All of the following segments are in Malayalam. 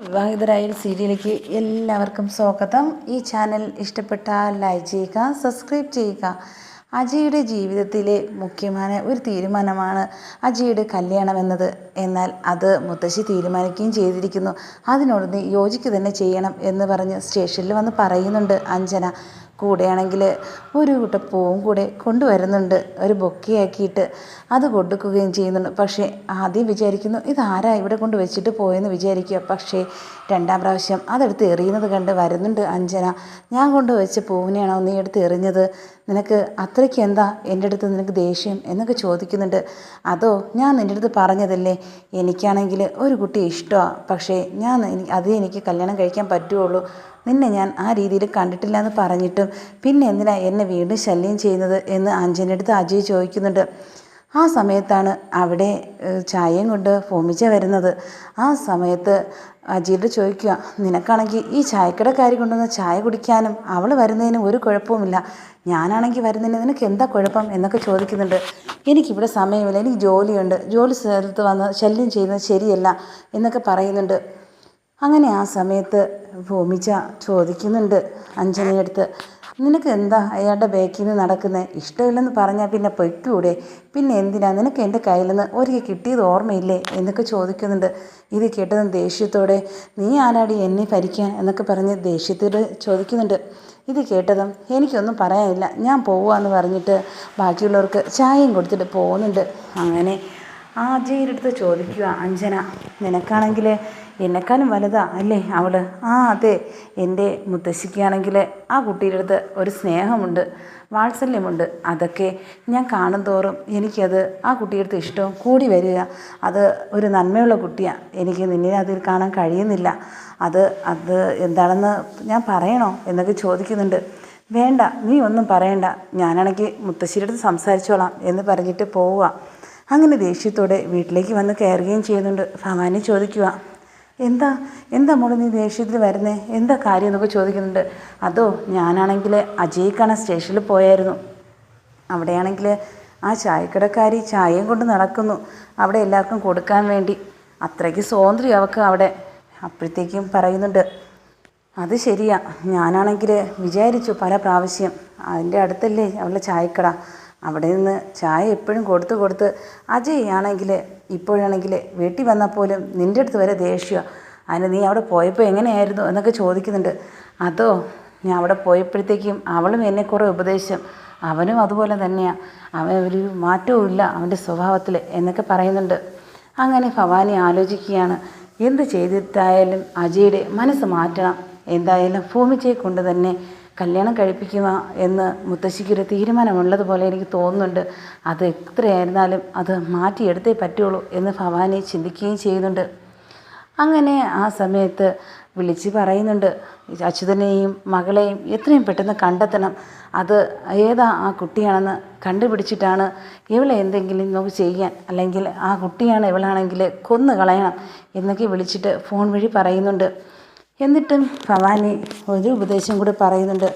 വിവാഹിതരായ സീരിയലിലേക്ക് എല്ലാവർക്കും സ്വാഗതം. ഈ ചാനൽ ഇഷ്ടപ്പെട്ടാൽ ലൈക്ക് ചെയ്യുക, സബ്സ്ക്രൈബ് ചെയ്യുക. അജയുടെ ജീവിതത്തിലെ മുഖ്യമായ ഒരു തീരുമാനമാണ് അജയുടെ കല്യാണം എന്നത്. എന്നാൽ അത് മുത്തശ്ശി തീരുമാനിക്കുകയും ചെയ്തിരിക്കുന്നു. അതിനോട് നീ യോജിക്കുക തന്നെ ചെയ്യണം എന്ന് പറഞ്ഞ് സ്റ്റേഷനിൽ വന്ന് പറയുന്നുണ്ട് അഞ്ജന. കൂടെയാണെങ്കിൽ ഒരു പൂവും കൂടെ കൊണ്ടുവരുന്നുണ്ട്, ഒരു ബൊക്കെയാക്കിയിട്ട് അത് കൊടുക്കുകയും ചെയ്യുന്നുണ്ട്. പക്ഷേ ആദ്യം വിചാരിക്കുന്നു ഇതാരാ ഇവിടെ കൊണ്ട് വെച്ചിട്ട് പോയെന്ന് വിചാരിക്കുക. പക്ഷേ രണ്ടാം പ്രാവശ്യം അതെടുത്ത് എറിയുന്നത് കണ്ട് വരുന്നുണ്ട് അഞ്ജന. ഞാൻ കൊണ്ടുവച്ച പൂവിനെയാണോ നീ എടുത്ത് എറിഞ്ഞത്? നിനക്ക് അത്രയ്ക്ക് എന്താ എൻ്റെ അടുത്ത് നിനക്ക് ദേഷ്യം എന്നൊക്കെ ചോദിക്കുന്നുണ്ട്. അതോ ഞാൻ നിൻ്റെ അടുത്ത് പറഞ്ഞതല്ലേ, എനിക്കാണെങ്കിൽ ഒരു കുട്ടി ഇഷ്ടമാണ്, പക്ഷേ എനിക്ക് കല്യാണം കഴിക്കാൻ പറ്റുള്ളൂ, നിന്നെ ഞാൻ ആ രീതിയിൽ കണ്ടിട്ടില്ല എന്ന് പറഞ്ഞിട്ടും പിന്നെ എന്തിനാ എന്നെ വീണ്ടും ശല്യം ചെയ്യുന്നത് എന്ന് അഞ്ജനയുടെ അടുത്ത് അജയ് ചോദിക്കുന്നുണ്ട്. ആ സമയത്താണ് അവിടെ ചായയും കൊണ്ട് ഫോമിച്ച വരുന്നത്. ആ സമയത്ത് അജയുടെ ചോദിക്കുക, നിനക്കാണെങ്കിൽ ഈ ചായക്കടക്കാരി കൊണ്ടുവന്ന് ചായ കുടിക്കാനും അവൾ വരുന്നതിനും ഒരു കുഴപ്പവുമില്ല, ഞാനാണെങ്കിൽ വരുന്നതിന് നിനക്ക് എന്താ കുഴപ്പം എന്നൊക്കെ ചോദിക്കുന്നുണ്ട്. എനിക്കിവിടെ സമയമില്ല, എനിക്ക് ജോലിയുണ്ട്, ജോലി സ്ഥലത്ത് വന്ന് ശല്യം ചെയ്യുന്നത് ശരിയല്ല എന്നൊക്കെ പറയുന്നുണ്ട്. അങ്ങനെ ആ സമയത്ത് ഭൂമിച്ച ചോദിക്കുന്നുണ്ട് അഞ്ജനയുടെ അടുത്ത്, നിനക്ക് എന്താ അയാളുടെ ബാക്കിൽ നിന്ന് നടക്കുന്നത്? ഇഷ്ടമില്ലെന്ന് പറഞ്ഞാൽ പിന്നെ പൊയ്ക്കൂടെ? പിന്നെ എന്തിനാ നിനക്ക് എൻ്റെ കയ്യിൽ നിന്ന് ഒരിക്കൽ കിട്ടിയത് ഓർമ്മയില്ലേ എന്നൊക്കെ ചോദിക്കുന്നുണ്ട്. ഇത് കേട്ടതും ദേഷ്യത്തോടെ, നീ ആരാടി എന്നെ ഭരിക്കാൻ എന്നൊക്കെ പറഞ്ഞ് ദേഷ്യത്തോട് ചോദിക്കുന്നുണ്ട്. ഇത് കേട്ടതും എനിക്കൊന്നും പറയാനില്ല, ഞാൻ പോവാന്ന് പറഞ്ഞിട്ട് ബാക്കിയുള്ളവർക്ക് ചായയും കൊടുത്തിട്ട് പോകുന്നുണ്ട്. അങ്ങനെ അജയുടെ അടുത്ത് ചോദിക്കുക അഞ്ജന, നിനക്കാണെങ്കിൽ എന്നെക്കാളും വലുതാ അല്ലേ അവൾ? ആ അതെ, എൻ്റെ മുത്തശ്ശിക്കാണെങ്കിൽ ആ കുട്ടിയുടെ അടുത്ത് ഒരു സ്നേഹമുണ്ട്, വാത്സല്യമുണ്ട്. അതൊക്കെ ഞാൻ കാണും തോറും എനിക്കത് ആ കുട്ടിയുടെ അടുത്ത് ഇഷ്ടവും കൂടി വരിക. അത് ഒരു നന്മയുള്ള കുട്ടിയാണ്, എനിക്ക് നിന്നെ അതിൽ കാണാൻ കഴിയുന്നില്ല. അത് എന്താണെന്ന് ഞാൻ പറയണോ എന്നൊക്കെ ചോദിക്കുന്നുണ്ട്. വേണ്ട, നീ ഒന്നും പറയണ്ട, ഞാനാണെങ്കിൽ മുത്തശ്ശിയുടെ അടുത്ത് സംസാരിച്ചോളാം എന്ന് പറഞ്ഞിട്ട് പോവുക. അങ്ങനെ ദേഷ്യത്തോടെ വീട്ടിലേക്ക് വന്ന് കയറുകയും ചെയ്യുന്നുണ്ട്. ഭവാനി ചോദിക്കുക, എന്താ മോളെ നീ ദേഷ്യത്തിൽ വരുന്നേ, എന്താ കാര്യം എന്നൊക്കെ ചോദിക്കുന്നുണ്ട്. അതോ ഞാനാണെങ്കിൽ അജയ് കാണാൻ സ്റ്റേഷനിൽ പോയായിരുന്നു. അവിടെയാണെങ്കിൽ ആ ചായക്കടക്കാരി ചായയും കൊണ്ട് നടക്കുന്നു, അവിടെ എല്ലാവർക്കും കൊടുക്കാൻ വേണ്ടി. അത്രയ്ക്ക് സ്വാതന്ത്ര്യം അവൾക്ക് അവിടെ. അപ്പോഴത്തേക്കും പറയുന്നുണ്ട്, അത് ശരിയാ, ഞാനാണെങ്കിൽ വിചാരിച്ചു പല പ്രാവശ്യം, അതിൻ്റെ അടുത്തല്ലേ അവളുടെ ചായക്കട, അവിടെ നിന്ന് ചായ എപ്പോഴും കൊടുത്ത് അജയ് ആണെങ്കിൽ ഇപ്പോഴാണെങ്കിൽ വീട്ടിൽ വന്നാൽ പോലും നിൻ്റെ അടുത്ത് വരെ ദേഷ്യമാണ്. അതിന് നീ അവിടെ പോയപ്പോൾ എങ്ങനെയായിരുന്നു എന്നൊക്കെ ചോദിക്കുന്നുണ്ട്. അതോ ഞാൻ അവിടെ പോയപ്പോഴത്തേക്കും അവളും എന്നെ കുറേ ഉപദേശം, അവനും അതുപോലെ തന്നെയാണ്, അവൻ ഒരു മാറ്റവും ഇല്ല അവൻ്റെ സ്വഭാവത്തിൽ എന്നൊക്കെ പറയുന്നുണ്ട്. അങ്ങനെ ഭവാനി ആലോചിക്കുകയാണ്, എന്ത് ചെയ്തിട്ടായാലും അജയുടെ മനസ്സ് മാറ്റണം, എന്തായാലും ഭൂമിച്ചയെ കൊണ്ട് തന്നെ കല്യാണം കഴിപ്പിക്കുക എന്ന് മുത്തശ്ശിക്കൊരു തീരുമാനമുള്ളതുപോലെ എനിക്ക് തോന്നുന്നുണ്ട്. അത് എത്രയായിരുന്നാലും അത് മാറ്റിയെടുത്തേ പറ്റുള്ളൂ എന്ന് ഭവാനി ചിന്തിക്കുകയും ചെയ്യുന്നുണ്ട്. അങ്ങനെ ആ സമയത്ത് വിളിച്ച് പറയുന്നുണ്ട്, അച്യുതനെയും മകളെയും എത്രയും പെട്ടെന്ന് കണ്ടെത്തണം, അത് ഏതാ ആ കുട്ടിയാണെന്ന് കണ്ടുപിടിച്ചിട്ടാണ് ഇവളെ എന്തെങ്കിലും നമുക്ക് ചെയ്യാൻ, അല്ലെങ്കിൽ ആ കുട്ടിയാണ് ഇവളാണെങ്കിൽ കൊന്നു കളയണം എന്നൊക്കെ വിളിച്ചിട്ട് ഫോൺ വഴി പറയുന്നുണ്ട്. എന്നിട്ടും ഭവാനി ഒരു ഉപദേശം കൂടി പറയുന്നുണ്ട്,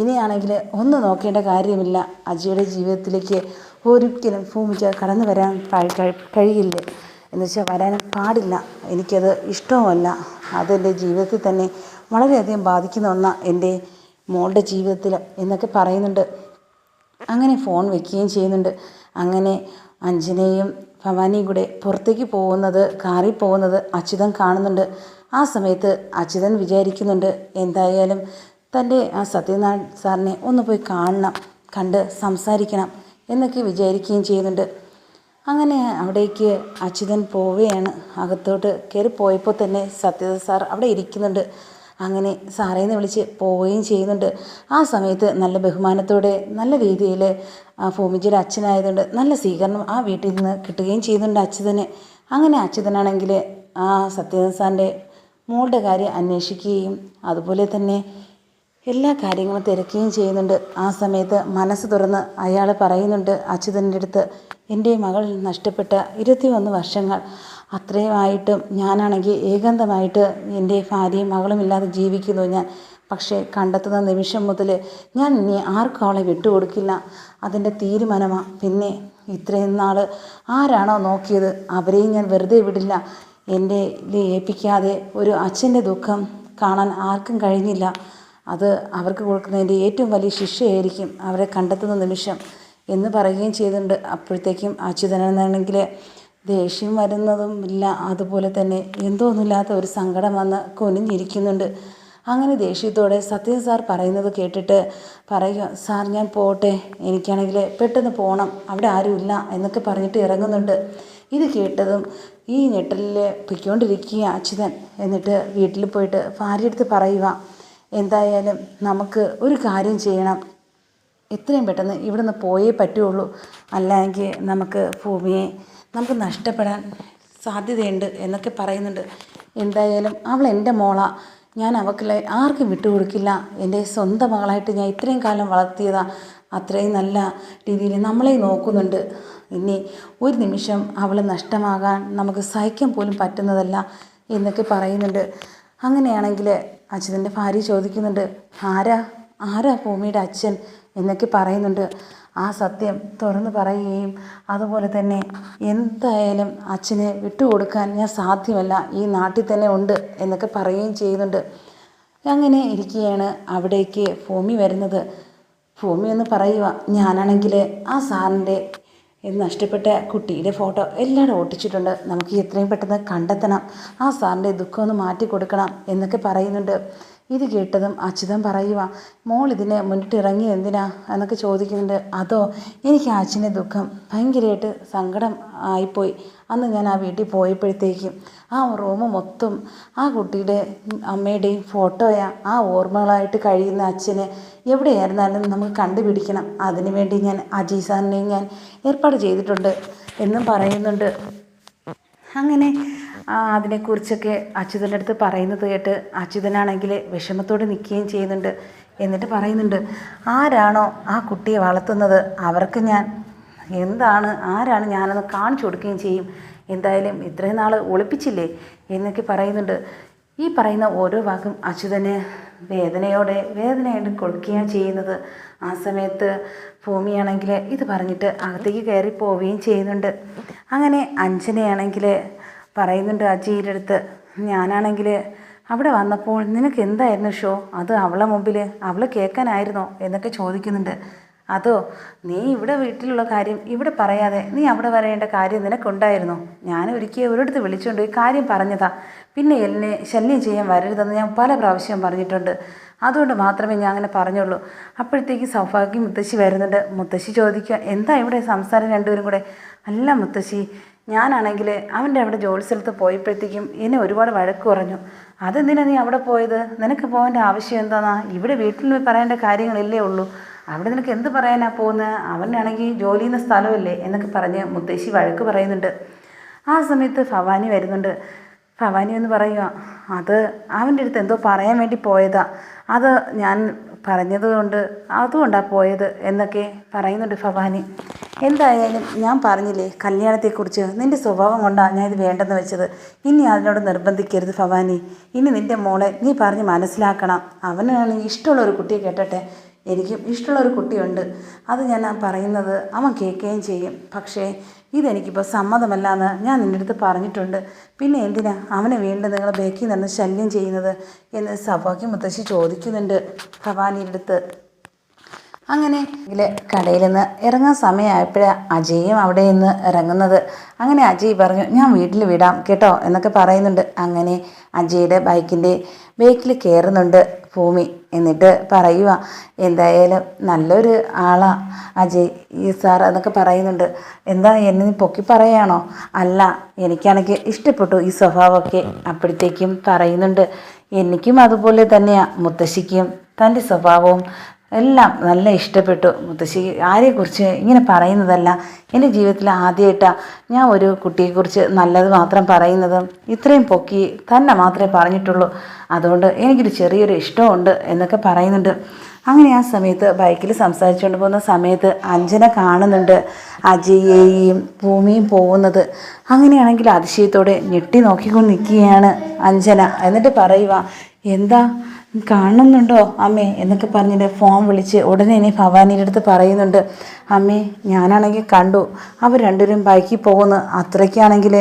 ഇനിയാണെങ്കിൽ ഒന്നും നോക്കേണ്ട കാര്യമില്ല, അജയുടെ ജീവിതത്തിലേക്ക് ഒരിക്കലും ഭൂമിച്ച കടന്നു വരാൻ കഴിയില്ല, എന്നുവെച്ചാൽ വരാനും പാടില്ല, എനിക്കത് ഇഷ്ടവുമല്ല, അതെൻ്റെ ജീവിതത്തിൽ തന്നെ വളരെയധികം ബാധിക്കുന്ന ഒന്നാണ് എൻ്റെ മോളുടെ ജീവിതത്തിൽ എന്നൊക്കെ പറയുന്നുണ്ട്. അങ്ങനെ ഫോൺ വയ്ക്കുകയും ചെയ്യുന്നുണ്ട്. അങ്ങനെ അഞ്ജനയും ഭവാനിയും കൂടെ പുറത്തേക്ക് കാറിൽ പോകുന്നത് അച്യുതൻ കാണുന്നുണ്ട്. ആ സമയത്ത് അച്യുതൻ വിചാരിക്കുന്നുണ്ട്, എന്തായാലും തൻ്റെ ആ സത്യനാരായൺ സാറിനെ ഒന്ന് പോയി കാണണം, കണ്ട് സംസാരിക്കണം എന്നൊക്കെ വിചാരിക്കുകയും ചെയ്യുന്നുണ്ട്. അങ്ങനെ അവിടേക്ക് അച്യുതൻ പോവുകയാണ്. അകത്തോട്ട് കയറി പോയപ്പോൾ തന്നെ സത്യനാരായൺ സാർ അവിടെ ഇരിക്കുന്നുണ്ട്. അങ്ങനെ സാറേന്ന് വിളിച്ച് പോവുകയും ചെയ്യുന്നുണ്ട്. ആ സമയത്ത് നല്ല ബഹുമാനത്തോടെ നല്ല രീതിയിൽ ഭൂമിജിയുടെ അച്ഛനായതുകൊണ്ട് നല്ല സ്വീകരണം ആ വീട്ടിൽ നിന്ന് കിട്ടുകയും ചെയ്യുന്നുണ്ട് അച്യുതന്. അങ്ങനെ അച്യുതനാണെങ്കിൽ ആ സത്യനാരായൺ സാറിൻ്റെ മോളുടെ കാര്യം അന്വേഷിക്കുകയും അതുപോലെ തന്നെ എല്ലാ കാര്യങ്ങളും തിരക്കുകയും ചെയ്യുന്നുണ്ട്. ആ സമയത്ത് മനസ്സ് തുറന്ന് അയാൾ പറയുന്നുണ്ട് അച്യുതൻ്റെ അടുത്ത്, എൻ്റെ മകൾ നഷ്ടപ്പെട്ട 21 വർഷങ്ങൾ അത്രയുമായിട്ടും ഞാനാണെങ്കിൽ ഏകാന്തമായിട്ട് എൻ്റെ ഭാര്യയും മകളും ഇല്ലാതെ ജീവിക്കുന്നു ഞാൻ. പക്ഷേ കണ്ടെത്തുന്ന നിമിഷം മുതൽ ഞാൻ ഇനി ആർക്കും അവളെ വിട്ടുകൊടുക്കില്ല, അതിൻ്റെ തീരുമാനമാണ്. പിന്നെ ഇത്രയും നാൾ ആരാണോ നോക്കിയത് അവരെയും ഞാൻ വെറുതെ വിടില്ല. എൻ്റെ ഏൽപ്പിക്കാതെ ഒരു അച്ഛൻ്റെ ദുഃഖം കാണാൻ ആർക്കും കഴിഞ്ഞില്ല. അത് അവർക്ക് കൊടുക്കുന്നതിൻ്റെ ഏറ്റവും വലിയ ശിക്ഷയായിരിക്കും അവരെ കണ്ടെത്തുന്ന നിമിഷം എന്ന് പറയുകയും ചെയ്തിട്ടുണ്ട്. അപ്പോഴത്തേക്കും അച്യുതനാണെങ്കിൽ ദേഷ്യം വരുന്നതും ഇല്ല, അതുപോലെ തന്നെ എന്തോന്നില്ലാത്ത ഒരു സങ്കടം വന്ന് കുനിഞ്ഞിരിക്കുന്നുണ്ട്. അങ്ങനെ ദേഷ്യത്തോടെ സത്യൻ സാർ പറയുന്നത് കേട്ടിട്ട് പറയുക, സാർ ഞാൻ പോട്ടെ, എനിക്കാണെങ്കിൽ പെട്ടെന്ന് പോകണം, അവിടെ ആരുമില്ല എന്നൊക്കെ പറഞ്ഞിട്ട് ഇറങ്ങുന്നുണ്ട്. ഇത് കേട്ടതും ഈ ഞെട്ടലിൽ പൊയ്ക്കൊണ്ടിരിക്കുക അച്യുതൻ. എന്നിട്ട് വീട്ടിൽ പോയിട്ട് ഭാര്യയെടുത്ത് പറയുക, എന്തായാലും നമുക്ക് ഒരു കാര്യം ചെയ്യണം, എത്രയും പെട്ടെന്ന് ഇവിടെ നിന്ന് പോയേ പറ്റുള്ളൂ, അല്ലെങ്കിൽ നമുക്ക് ഭൂമിയെ നമുക്ക് നഷ്ടപ്പെടാൻ സാധ്യതയുണ്ട് എന്നൊക്കെ പറയുന്നുണ്ട്. എന്തായാലും അവൾ എൻ്റെ മോളാ, ഞാൻ അവൾക്ക് ആർക്കും വിട്ടുകൊടുക്കില്ല. എൻ്റെ സ്വന്തം മകളായിട്ട് ഞാൻ ഇത്രയും കാലം വളർത്തിയതാ, അത്രയും നല്ല രീതിയിൽ നമ്മളെ നോക്കുന്നുണ്ട്. ഇനി ഒരു നിമിഷം അവൾ നഷ്ടമാകാൻ നമുക്ക് സഹിക്കാൻ പോലും പറ്റുന്നതല്ല എന്നൊക്കെ പറയുന്നുണ്ട്. അങ്ങനെയാണെങ്കിൽ അച്യുതൻ്റെ ഭാര്യ ചോദിക്കുന്നുണ്ട്, ആരാ ഭൂമിയുടെ അച്ഛൻ എന്നൊക്കെ പറയുന്നുണ്ട്. ആ സത്യം തുറന്ന് പറയുകയും അതുപോലെ തന്നെ എന്തായാലും അച്ഛനെ വിട്ടുകൊടുക്കാൻ ഞാൻ സാധ്യമല്ല, ഈ നാട്ടിൽ തന്നെ ഉണ്ട് എന്നൊക്കെ പറയുകയും ചെയ്യുന്നുണ്ട്. അങ്ങനെ ഇരിക്കുകയാണ് അവിടേക്ക് ഭൂമി വരുന്നത്. ഭൂമി എന്ന് പറയുക, ഞാനാണെങ്കിൽ ആ സാറിൻ്റെ നഷ്ടപ്പെട്ട കുട്ടിയുടെ ഫോട്ടോ എല്ലാവരും ഒട്ടിച്ചിട്ടുണ്ട്, നമുക്ക് എത്രയും പെട്ടെന്ന് കണ്ടെത്തണം, ആ സാറിൻ്റെ ദുഃഖം ഒന്ന് മാറ്റി കൊടുക്കണം എന്നൊക്കെ പറയുന്നുണ്ട്. ഇത് കേട്ടതും അച്യുതൻ പറയുക, മോൾ ഇതിനെ മുന്നിട്ട് ഇറങ്ങി എന്തിനാ എന്നൊക്കെ ചോദിക്കുന്നുണ്ട്. അതോ എനിക്ക് അച്ഛൻ്റെ ദുഃഖം ഭയങ്കരമായിട്ട് സങ്കടം ആയിപ്പോയി. അന്ന് ഞാൻ ആ വീട്ടിൽ പോയപ്പോഴത്തേക്കും ആ റൂം മൊത്തം ആ കുട്ടിയുടെ അമ്മയുടെയും ഫോട്ടോയാ, ആ ഓർമ്മകളായിട്ട് കഴിയുന്ന അച്ഛനെ എവിടെയായിരുന്നാലും നമുക്ക് കണ്ടുപിടിക്കണം, അതിനുവേണ്ടി ഞാൻ അജയ് സാറിനെയും ഞാൻ ഏർപ്പാട് ചെയ്തിട്ടുണ്ട് എന്നും പറയുന്നുണ്ട്. അങ്ങനെ അതിനെക്കുറിച്ചൊക്കെ അച്യുതൻ്റെ അടുത്ത് പറയുന്നത് കേട്ട് അച്യുതനാണെങ്കിൽ വിഷമത്തോടെ നിൽക്കുകയും ചെയ്യുന്നുണ്ട്. എന്നിട്ട് പറയുന്നുണ്ട്, ആരാണോ ആ കുട്ടിയെ വളർത്തുന്നത് അവർക്ക് ഞാൻ ആരാണ് ഞാനെന്ന് കാണിച്ചു കൊടുക്കുകയും ചെയ്യും. എന്തായാലും ഇത്രയും നാൾ ഒളിപ്പിച്ചില്ലേ എന്നൊക്കെ പറയുന്നുണ്ട്. ഈ പറയുന്ന ഓരോ വാക്കും അച്യുതന് വേദനയോടെ കൊടുക്കുകയാണ് ചെയ്യുന്നത്. ആ സമയത്ത് ഭൂമിയാണെങ്കിൽ ഇത് പറഞ്ഞിട്ട് അകത്തേക്ക് കയറി പോവുകയും ചെയ്യുന്നുണ്ട്. അങ്ങനെ അഞ്ജനയാണെങ്കിൽ പറയുന്നുണ്ട് അജയുടെ അടുത്ത്, ഞാനാണെങ്കിൽ അവിടെ വന്നപ്പോൾ നിനക്ക് എന്തായിരുന്നു ഷോ, അത് അവളെ മുമ്പിൽ അവൾ കേൾക്കാനായിരുന്നോ എന്നൊക്കെ ചോദിക്കുന്നുണ്ട്. അതോ നീ ഇവിടെ വീട്ടിലുള്ള കാര്യം ഇവിടെ പറയാതെ നീ അവിടെ വരേണ്ട കാര്യം നിനക്കുണ്ടായിരുന്നോ? ഞാൻ ഒരിടത്ത് വിളിച്ചുകൊണ്ട് ഈ കാര്യം പറഞ്ഞതാ, പിന്നെ എന്നെ ശല്യം ചെയ്യാൻ വരരുതെന്ന് ഞാൻ പല പ്രാവശ്യം പറഞ്ഞിട്ടുണ്ട്, അതുകൊണ്ട് മാത്രമേ ഞാൻ അങ്ങനെ പറഞ്ഞുള്ളൂ. അപ്പോഴത്തേക്ക് സൗഭാഗ്യം മുത്തശ്ശി വരുന്നുണ്ട്. മുത്തശ്ശി ചോദിക്കുക, എന്താ ഇവിടെ സംസാരം രണ്ടുപേരും കൂടെ? അല്ല മുത്തശ്ശി, ഞാനാണെങ്കിൽ അവൻ്റെ അവിടെ ജോലി സ്ഥലത്ത് പോയപ്പോഴത്തേക്കും എന്നെ ഒരുപാട് വഴക്ക് പറഞ്ഞു. അതെന്തിനാ നീ അവിടെ പോയത്? നിനക്ക് പോകേണ്ട ആവശ്യം എന്താണെന്നാ? ഇവിടെ വീട്ടിൽ പറയേണ്ട കാര്യങ്ങളില്ലേ ഉള്ളൂ, അവിടെ നിനക്ക് എന്ത് പറയാനാ പോകുന്നത്? അവനാണെങ്കിൽ ജോലി ചെയ്യുന്ന സ്ഥലമല്ലേ എന്നൊക്കെ പറഞ്ഞ് മുത്തശ്ശി വഴക്ക് പറയുന്നുണ്ട്. ആ സമയത്ത് ഭവാനി വരുന്നുണ്ട്. ഭവാനി എന്ന് പറയുക, അത് അവൻ്റെ അടുത്ത് എന്തോ പറയാൻ വേണ്ടി പോയതാ, അത് ഞാൻ അതുകൊണ്ടാണ് പോയത് എന്നൊക്കെ പറയുന്നുണ്ട് ഭവാനി. എന്തായാലും ഞാൻ പറഞ്ഞില്ലേ കല്യാണത്തെക്കുറിച്ച്, നിൻ്റെ സ്വഭാവം കൊണ്ടാണ് ഞാൻ ഇത് വേണ്ടെന്ന് വെച്ചത്. ഇനി അതിനോട് നിർബന്ധിക്കരുത് ഭവാനി. ഇനി നിൻ്റെ മോളെ നീ പറഞ്ഞ് മനസ്സിലാക്കണം. അവനാണെങ്കിൽ ഇഷ്ടമുള്ളൊരു കുട്ടിയെ കേട്ടട്ടെ, എനിക്കും ഇഷ്ടമുള്ളൊരു കുട്ടിയുണ്ട്, അത് ഞാൻ പറയുന്നത് അവൻ കേൾക്കുകയും ചെയ്യും. പക്ഷേ ഇതെനിക്കിപ്പോൾ സമ്മതമല്ല എന്ന് ഞാൻ നിൻ്റെ അടുത്ത് പറഞ്ഞിട്ടുണ്ട്. പിന്നെ എന്തിനാ അവനെ വീണ്ടും നിങ്ങൾ ബേക്കിൽ നിന്ന് ശല്യം ചെയ്യുന്നത് എന്ന് സൗഭാഗ്യം മുത്തശ്ശി ചോദിക്കുന്നുണ്ട് ഭവാനിയുടെ അടുത്ത്. അങ്ങനെ കടയിൽ നിന്ന് ഇറങ്ങാൻ സമയമായപ്പോഴാണ് അജയും അവിടെ നിന്ന് ഇറങ്ങുന്നത്. അങ്ങനെ അജയ് പറഞ്ഞു, ഞാൻ വീട്ടിൽ വിടാം കേട്ടോ എന്നൊക്കെ പറയുന്നുണ്ട്. അങ്ങനെ അജയുടെ ബൈക്കിൻ്റെ ബേക്കിൽ കയറുന്നുണ്ട് ഭൂമി. എന്നിട്ട് പറയുക, എന്തായാലും നല്ലൊരു ആളാ അജയ് ഈ സാർ എന്നൊക്കെ പറയുന്നുണ്ട്. എന്താ എന്നെ പൊക്കി പറയാണോ? അല്ല, എനിക്കാണെങ്കിൽ ഇഷ്ടപ്പെട്ടു ഈ സ്വഭാവമൊക്കെ. അപ്പോഴത്തേക്കും പറയുന്നുണ്ട്, എനിക്കും അതുപോലെ തന്നെയാണ് മുത്തശ്ശിക്കും തൻ്റെ സ്വഭാവവും എല്ലാം നല്ല ഇഷ്ടപ്പെട്ടു. മുത്തശ്ശി ആരെക്കുറിച്ച് ഇങ്ങനെ പറയുന്നതല്ല, എൻ്റെ ജീവിതത്തിൽ ആദ്യമായിട്ടാണ് ഞാൻ ഒരു കുട്ടിയെക്കുറിച്ച് നല്ലത് മാത്രം പറയുന്നതും ഇത്രയും പൊക്കി തന്നെ മാത്രമേ പറഞ്ഞിട്ടുള്ളൂ, അതുകൊണ്ട് എനിക്കൊരു ചെറിയൊരു ഇഷ്ടമുണ്ട് എന്നൊക്കെ പറയുന്നുണ്ട്. അങ്ങനെ ആ സമയത്ത് ബൈക്കിൽ സംസാരിച്ചുകൊണ്ട് പോകുന്ന സമയത്ത് അഞ്ജന കാണുന്നുണ്ട് അജയെയും ഭൂമിയും പോകുന്നത്. അങ്ങനെയാണെങ്കിൽ അതിശയത്തോടെ ഞെട്ടി നോക്കിക്കൊണ്ട് നിൽക്കുകയാണ് അഞ്ജന. എന്നിട്ട് പറയുക, എന്താ കാണുന്നുണ്ടോ അമ്മേ എന്നൊക്കെ പറഞ്ഞിട്ട് ഫോൺ വിളിച്ച് ഉടനെ ഇനി ഭവാനിയുടെ അടുത്ത് പറയുന്നുണ്ട്, അമ്മേ ഞാനാണെങ്കിൽ കണ്ടു അവർ രണ്ടുപേരും ബൈക്കിൽ പോകുന്നു, അത്രയ്ക്കാണെങ്കിൽ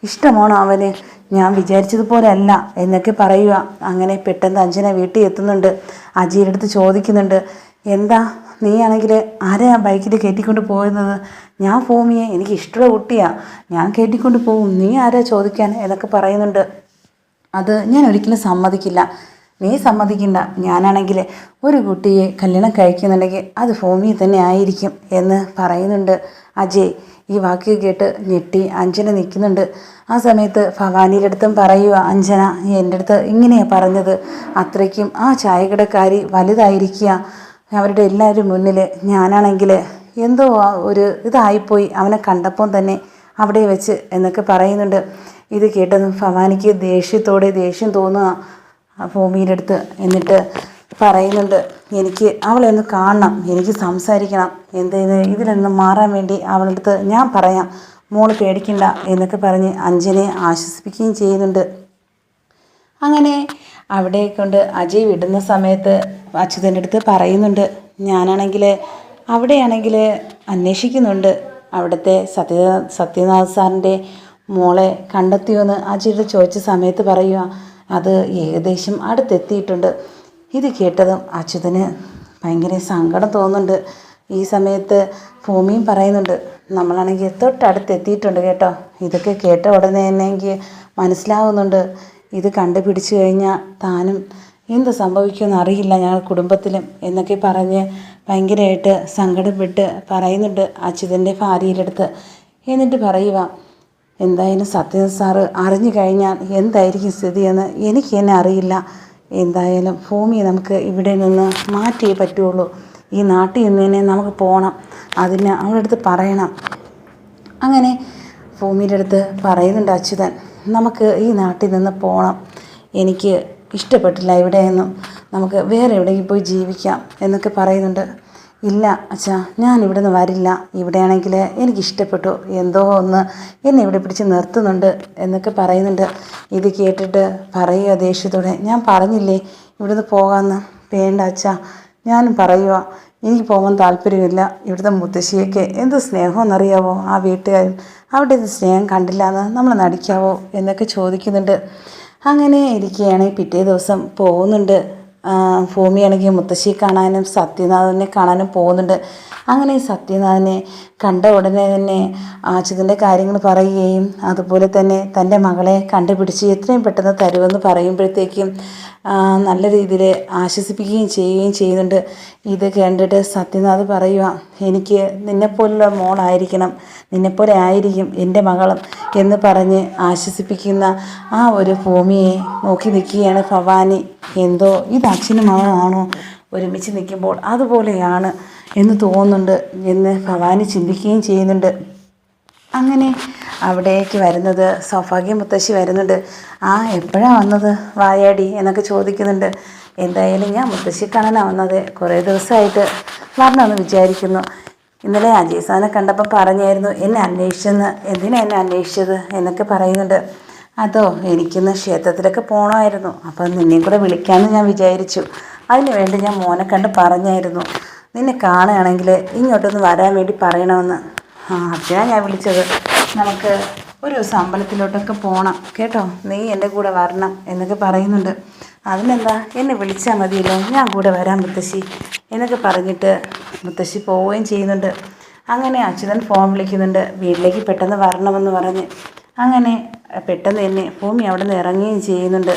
ഇഷ്ടമാണോ അവന്? ഞാൻ വിചാരിച്ചതുപോലെ അല്ല എന്നൊക്കെ പറയുക. അങ്ങനെ പെട്ടെന്ന് അഞ്ജന വീട്ടിൽ എത്തുന്നുണ്ട്. അജിയുടെ അടുത്ത് ചോദിക്കുന്നുണ്ട്, എന്താ നീയാണെങ്കിൽ ആരെയാ ബൈക്കിൽ കയറ്റിക്കൊണ്ട് പോയിരുന്നത്? ഞാൻ ഭൂമിയെ എനിക്ക് ഇഷ്ടമുള്ള കുട്ടിയാണ്, ഞാൻ കയറ്റിക്കൊണ്ട് പോകും, നീ ആരാ ചോദിക്കാൻ എന്നൊക്കെ പറയുന്നുണ്ട്. അത് ഞാൻ ഒരിക്കലും സമ്മതിക്കില്ല, നീ സമ്മതിക്കണ്ട. ഞാനാണെങ്കിൽ ഒരു കുട്ടിയെ കല്യാണം കഴിക്കുന്നുണ്ടെങ്കിൽ അത് ഭൂമി തന്നെ ആയിരിക്കും എന്ന് പറയുന്നുണ്ട് അജയ്. ഈ വാക്ക് കേട്ട് ഞെട്ടി അഞ്ജന നിൽക്കുന്നുണ്ട്. ആ സമയത്ത് ഭവാനിയുടെ അടുത്തും പറയുക, അഞ്ജന എൻ്റെ അടുത്ത് ഇങ്ങനെയാണ് പറഞ്ഞത്, അത്രയ്ക്കും ആ ചായക്കടക്കാരി വലുതായിരിക്കുക അവരുടെ എല്ലാവരും മുന്നിൽ. ഞാനാണെങ്കിൽ എന്തോ ഒരു ഇതായിപ്പോയി അവനെ കണ്ടപ്പോൾ തന്നെ അവിടെ വെച്ച് എന്നൊക്കെ പറയുന്നുണ്ട്. ഇത് കേട്ടതും ഭവാനിക്ക് ദേഷ്യം തോന്നുക ഭൂമിയുടെ അടുത്ത്. എന്നിട്ട് പറയുന്നുണ്ട്, എനിക്ക് അവളെ ഒന്ന് കാണണം, എനിക്ക് സംസാരിക്കണം, ഇതിൽ നിന്ന് മാറാൻ വേണ്ടി അവളുടെ അടുത്ത് ഞാൻ പറയാം, മോള് പേടിക്കണ്ട എന്നൊക്കെ പറഞ്ഞ് അഞ്ജനയെ ആശ്വസിപ്പിക്കുകയും ചെയ്യുന്നുണ്ട്. അങ്ങനെ അവിടെ കൊണ്ട് അജയ് വിടുന്ന സമയത്ത് അച്യുതൻ്റെ അടുത്ത് പറയുന്നുണ്ട്, ഞാനാണെങ്കിൽ അവിടെയാണെങ്കിൽ അന്വേഷിക്കുന്നുണ്ട്, അവിടുത്തെ സത്യനാഥ് സാറിൻ്റെ മോളെ കണ്ടെത്തിയോന്ന് അജയുടെ ചോദിച്ച സമയത്ത് പറയുക, അത് ഏകദേശം അടുത്തെത്തിയിട്ടുണ്ട്. ഇത് കേട്ടതും അച്യുതന് ഭയങ്കര സങ്കടം തോന്നുന്നുണ്ട്. ഈ സമയത്ത് ഭൂമിയും പറയുന്നുണ്ട്, നമ്മളാണെങ്കിൽ തൊട്ടടുത്തെത്തിയിട്ടുണ്ട് കേട്ടോ. ഇതൊക്കെ കേട്ട ഉടനെ തന്നെ എനിക്ക് മനസ്സിലാവുന്നുണ്ട്, ഇത് കണ്ടുപിടിച്ചു കഴിഞ്ഞാൽ താനും എന്ത് സംഭവിക്കുമെന്ന് അറിയില്ല ഞങ്ങൾ കുടുംബത്തിലും എന്നൊക്കെ പറഞ്ഞ് ഭയങ്കരമായിട്ട് സങ്കടപ്പെട്ട് പറയുന്നുണ്ട് അച്യുതൻ്റെ ഭാര്യയുടെ അടുത്ത്. എന്നിട്ട് പറയുക, എന്തായാലും സത്യനാഥ് സാറ് അറിഞ്ഞു കഴിഞ്ഞാൽ എന്തായിരിക്കും സ്ഥിതിയെന്ന് എനിക്ക് തന്നെ അറിയില്ല. എന്തായാലും ഭൂമിയെ നമുക്ക് ഇവിടെ നിന്ന് മാറ്റിയേ പറ്റുള്ളൂ. ഈ നാട്ടിൽ നിന്ന് തന്നെ നമുക്ക് പോകണം, അതിന് അവളുടെ അടുത്ത് പറയണം. അങ്ങനെ ഭൂമിയുടെ അടുത്ത് പറയുന്നുണ്ട് അച്യുതൻ, നമുക്ക് ഈ നാട്ടിൽ നിന്ന് പോകണം, എനിക്ക് ഇഷ്ടപ്പെട്ടില്ല ഇവിടെയൊന്നും, നമുക്ക് വേറെ എവിടെയെങ്കിലും പോയി ജീവിക്കാം എന്നൊക്കെ പറയുന്നുണ്ട്. ഇല്ല അച്ഛാ, ഞാൻ ഇവിടെ നിന്ന് വരില്ല, ഇവിടെയാണെങ്കിൽ എനിക്കിഷ്ടപ്പെട്ടു, എന്തോ ഒന്ന് എന്നെ ഇവിടെ പിടിച്ച് നിർത്തുന്നുണ്ട് എന്നൊക്കെ പറയുന്നുണ്ട്. ഇത് കേട്ടിട്ട് പറയുക ദേഷ്യത്തോടെ, ഞാൻ പറഞ്ഞില്ലേ ഇവിടുന്ന് പോകാമെന്ന്. വേണ്ട അച്ഛാ, ഞാനും പറയുക, എനിക്ക് പോകാൻ താല്പര്യമില്ല. ഇവിടുത്തെ മുത്തശ്ശിയൊക്കെ എന്ത് സ്നേഹമെന്നറിയാവോ, ആ വീട്ടുകാരും അവിടെ സ്നേഹം കണ്ടില്ല എന്ന് നമ്മൾ നടിക്കാവോ എന്നൊക്കെ ചോദിക്കുന്നുണ്ട്. അങ്ങനെ ഇരിക്കുകയാണെങ്കിൽ പിറ്റേ ദിവസം പോകുന്നുണ്ട്. ഭൂമിയാണെങ്കിൽ മുത്തശ്ശിയെ കാണാനും സത്യനാഥനെ കാണാനും പോകുന്നുണ്ട്. അങ്ങനെ സത്യനാഥനെ കണ്ട ഉടനെ തന്നെ അച്യുതൻ്റെ കാര്യങ്ങൾ പറയുകയും അതുപോലെ തന്നെ തൻ്റെ മകളെ കണ്ടുപിടിച്ച് എത്രയും പെട്ടെന്ന് തരുമെന്ന് പറയുമ്പോഴത്തേക്കും നല്ല രീതിയിൽ ആശ്വസിപ്പിക്കുകയും ചെയ്യുന്നുണ്ട്. ഇത് കണ്ടിട്ട് സത്യനാഥ് പറയുക, എനിക്ക് നിന്നെപ്പോലുള്ള മോളായിരിക്കണം, നിന്നെപ്പോലെ ആയിരിക്കും എൻ്റെ മകളും എന്ന് പറഞ്ഞ് ആശ്വസിപ്പിക്കുന്ന ആ ഒരു ഭൂമിയെ നോക്കി നിൽക്കുകയാണ് ഭവാനി. എന്തോ ഇത് അച്ഛനും മകളാണോ ഒരുമിച്ച് നിൽക്കുമ്പോൾ അതുപോലെയാണ് എന്ന് തോന്നുന്നുണ്ട് എന്ന് ഭവാനി ചിന്തിക്കുകയും ചെയ്യുന്നുണ്ട്. അങ്ങനെ അവിടേക്ക് വരുന്നത് സൗഭാഗ്യ മുത്തശ്ശി വരുന്നുണ്ട്. എപ്പോഴാണ് വന്നത് വായാടി എന്നൊക്കെ ചോദിക്കുന്നുണ്ട്. എന്തായാലും ഞാൻ മുത്തശ്ശി കാണാനാണ് വന്നത്, കുറേ ദിവസമായിട്ട് വരണമെന്ന് വിചാരിക്കുന്നു. ഇന്നലെ അജയ് സാറിനെ കണ്ടപ്പോൾ പറഞ്ഞായിരുന്നു എന്നെ അന്വേഷിച്ചെന്ന്, എന്തിനാണ് എന്നെ അന്വേഷിച്ചത് എന്നൊക്കെ പറയുന്നുണ്ട്. അതോ എനിക്കിന്ന് ക്ഷേത്രത്തിലൊക്കെ പോകണമായിരുന്നു, അപ്പം നിന്നെയും കൂടെ വിളിക്കാമെന്ന് ഞാൻ വിചാരിച്ചു. അതിന് വേണ്ടി ഞാൻ മോനെ കണ്ട് പറഞ്ഞായിരുന്നു, നിന്നെ കാണുകയാണെങ്കിൽ ഇങ്ങോട്ടൊന്ന് വരാൻ വേണ്ടി പറയണമെന്ന്. അതിനാണ് ഞാൻ വിളിച്ചത്, നമുക്ക് ഒരു ദിവസം അമ്പലത്തിലോട്ടൊക്കെ പോകണം കേട്ടോ, നീ എൻ്റെ കൂടെ വരണം എന്നൊക്കെ പറയുന്നുണ്ട്. അതിനെന്താ, എന്നെ വിളിച്ചാൽ മതിയല്ലോ, ഞാൻ കൂടെ വരാം മുത്തശ്ശി എന്നൊക്കെ പറഞ്ഞിട്ട് മുത്തശ്ശി പോവുകയും ചെയ്യുന്നുണ്ട്. അങ്ങനെ അച്യുതൻ ഫോൺ വിളിക്കുന്നുണ്ട്, വീട്ടിലേക്ക് പെട്ടെന്ന് വരണമെന്ന് പറഞ്ഞ്. അങ്ങനെ പെട്ടെന്ന് തന്നെ ഭൂമി അവിടെ നിന്ന് ഇറങ്ങുകയും ചെയ്യുന്നുണ്ട്.